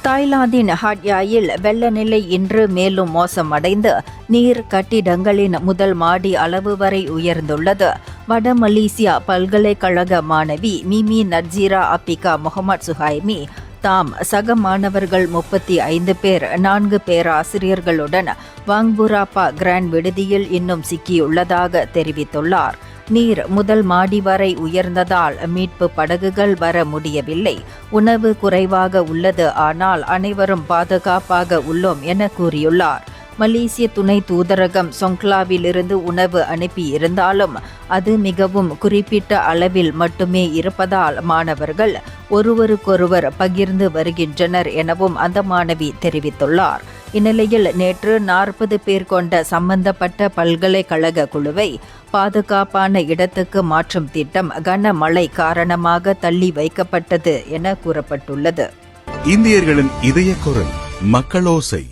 தாய்லாந்தின் ஹாட்யாயில் வெள்ள நிலை இன்று மேலும் மோசமடைந்து நீர் கட்டிடங்களின் முதல் மாடி அளவு வரை உயர்ந்துள்ளது. வட மலேசியா பல்கலைக்கழக மாணவி மிமி நட்ஜீரா அப்பிகா முகமது சுஹைமி தாம் சக மாணவர்கள் 35 பேர் 4 பேராசிரியர்களுடன் வாங்புராப்பா கிராண்ட் விடுதியில் இன்னும் சிக்கியுள்ளதாக தெரிவித்துள்ளார். நீர் முதல் மாடி வரை உயர்ந்ததால் மீட்பு படகுகள் வர முடியவில்லை. உணவு குறைவாக உள்ளது, ஆனால் அனைவரும் பாதுகாப்பாக உள்ளோம் என கூறியுள்ளார். மலேசிய துணை தூதரகம் சொங்க்லாவிலிருந்து உணவு அனுப்பியிருந்தாலும் அது மிகவும் குறிப்பிட்ட அளவில் மட்டுமே இருப்பதால் மாணவர்கள் ஒருவருக்கொருவர் பகிர்ந்து வருகின்றனர் எனவும் அந்த மாணவி தெரிவித்துள்ளார். இந்நிலையில் நேற்று 40 பேர் கொண்ட சம்பந்தப்பட்ட பல்கலைக்கழக குழுவை பாதுகாப்பான இடத்துக்கு மாற்றும் திட்டம் கனமழை காரணமாக தள்ளி வைக்கப்பட்டது என கூறப்பட்டுள்ளது. இந்தியர்களின் இதய குரல் மக்களோசை.